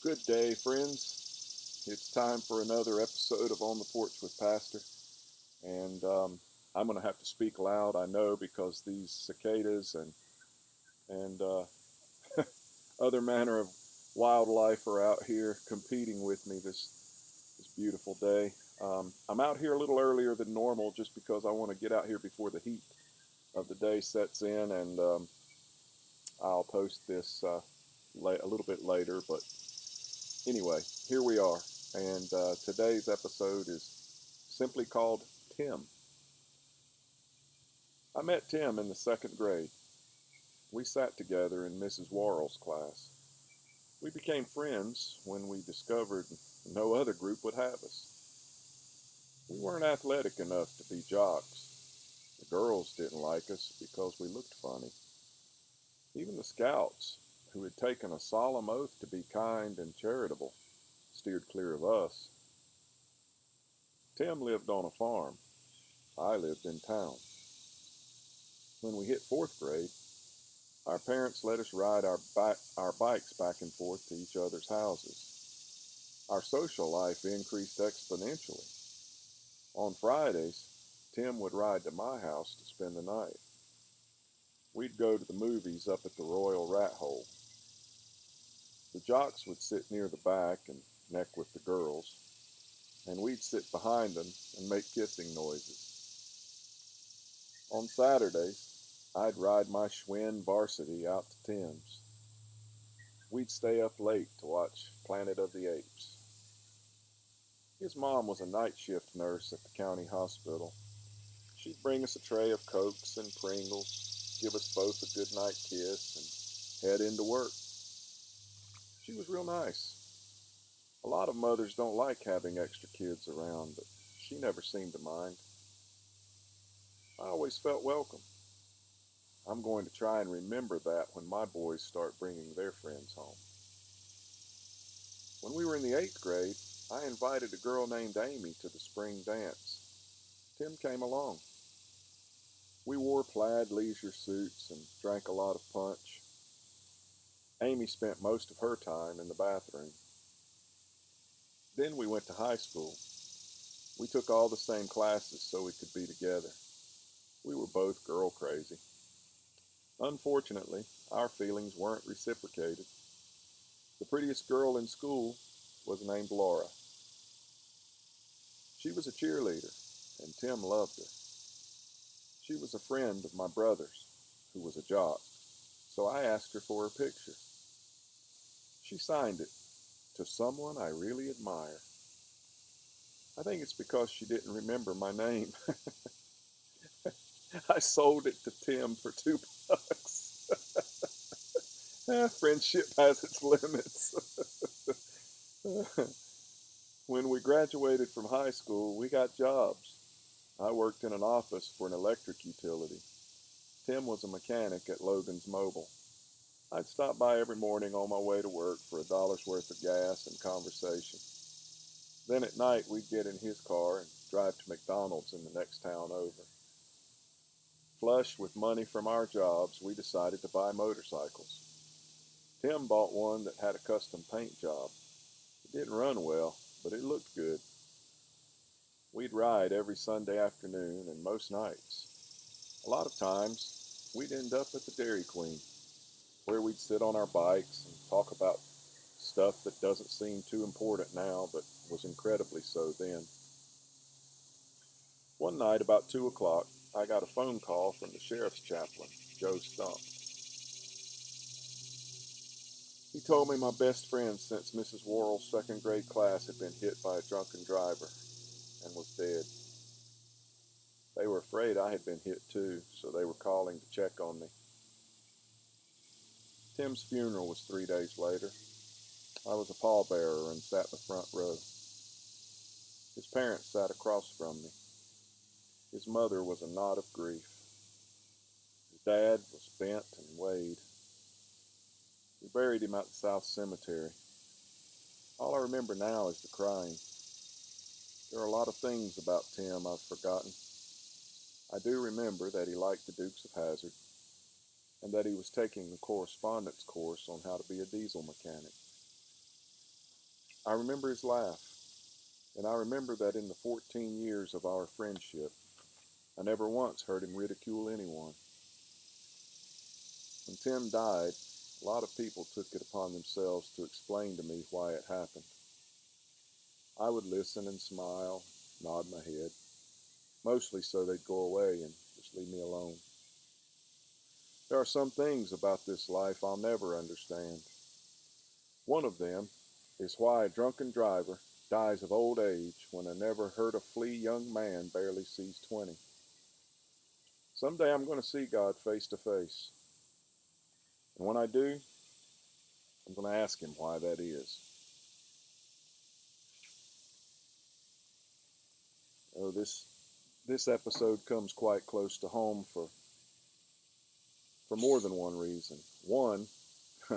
Good day, friends. It's time for another episode of On the Porch with Pastor. And I'm going to have to speak loud, I know, because these cicadas and other manner of wildlife are out here competing with me this beautiful day. I'm out here a little earlier than normal just because I want to get out here before the heat of the day sets in, and I'll post this a little bit later. But anyway, here we are, and today's episode is simply called Tim. I met Tim in the second grade. We sat together in Mrs. Worrell's class. We became friends when we discovered no other group would have us. We weren't athletic enough to be jocks. The girls didn't like us because we looked funny. Even the scouts, who had taken a solemn oath to be kind and charitable, steered clear of us. Tim lived on a farm. I lived in town. When we hit fourth grade, our parents let us ride our bikes back and forth to each other's houses. Our social life increased exponentially. On Fridays, Tim would ride to my house to spend the night. We'd go to the movies up at the Royal Rat Hole. The jocks would sit near the back and neck with the girls, and we'd sit behind them and make kissing noises. On Saturdays, I'd ride my Schwinn Varsity out to Tim's. We'd stay up late to watch Planet of the Apes. His mom was a night shift nurse at the county hospital. She'd bring us a tray of Cokes and Pringles, give us both a goodnight kiss, and head into work. She was real nice. A lot of mothers don't like having extra kids around, but she never seemed to mind. I always felt welcome. I'm going to try and remember that when my boys start bringing their friends home. When we were in the 8th grade, I invited a girl named Amy to the spring dance. Tim came along. We wore plaid leisure suits and drank a lot of punch. Amy spent most of her time in the bathroom. Then we went to high school. We took all the same classes so we could be together. We were both girl crazy. Unfortunately, our feelings weren't reciprocated. The prettiest girl in school was named Laura. She was a cheerleader, and Tim loved her. She was a friend of my brother's, who was a jock, so I asked her for her picture. She signed it, "To someone I really admire." I think it's because she didn't remember my name. I sold it to Tim for $2. Friendship has its limits. When we graduated from high school, we got jobs. I worked in an office for an electric utility. Tim was a mechanic at Logan's Mobile. I'd stop by every morning on my way to work for $1 worth of gas and conversation. Then at night, we'd get in his car and drive to McDonald's in the next town over. Flush with money from our jobs, we decided to buy motorcycles. Tim bought one that had a custom paint job. It didn't run well, but it looked good. We'd ride every Sunday afternoon and most nights. A lot of times, we'd end up at the Dairy Queen, where we'd sit on our bikes and talk about stuff that doesn't seem too important now, but was incredibly so then. One night, about 2 o'clock, I got a phone call from the sheriff's chaplain, Joe Stump. He told me my best friend since Mrs. Worrell's second grade class had been hit by a drunken driver and was dead. They were afraid I had been hit too, so they were calling to check on me. Tim's funeral was 3 days later. I was a pallbearer and sat in the front row. His parents sat across from me. His mother was a knot of grief. His dad was bent and weighed. We buried him at the South Cemetery. All I remember now is the crying. There are a lot of things about Tim I've forgotten. I do remember that he liked the Dukes of Hazzard, and that he was taking the correspondence course on how to be a diesel mechanic. I remember his laugh, and I remember that in the 14 years of our friendship, I never once heard him ridicule anyone. When Tim died, a lot of people took it upon themselves to explain to me why it happened. I would listen and smile, nod my head, mostly so they'd go away and just leave me alone. There are some things about this life I'll never understand. One of them is why a drunken driver dies of old age when a never heard a flea young man barely sees 20. Someday I'm going to see God face to face. And when I do, I'm going to ask him why that is. Oh, this episode comes quite close to home for more than one reason. One,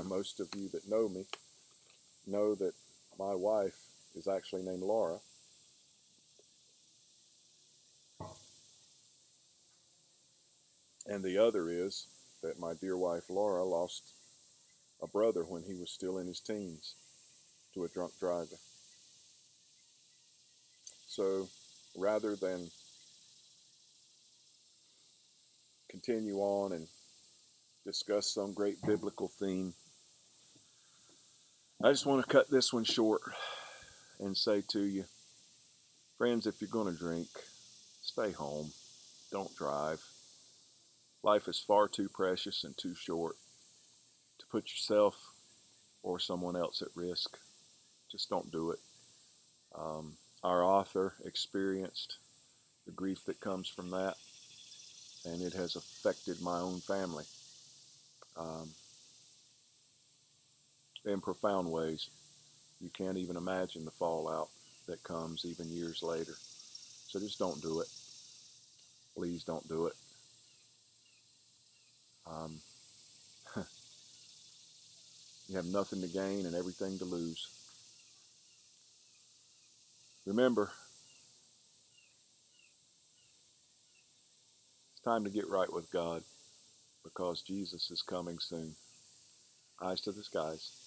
most of you that know me know that my wife is actually named Laura. And the other is that my dear wife Laura lost a brother when he was still in his teens to a drunk driver. So rather than continue on and discuss some great biblical theme, I just want to cut this one short and say to you, friends, if you're going to drink, stay home. Don't drive. Life is far too precious and too short to put yourself or someone else at risk. Just don't do it. Our author experienced the grief that comes from that, and it has affected my own family um, in profound ways. You can't even imagine the fallout that comes even years later. So just don't do it. Please don't do it. Um, you have nothing to gain and everything to lose. Remember, it's time to get right with God because Jesus is coming soon. Eyes to the skies.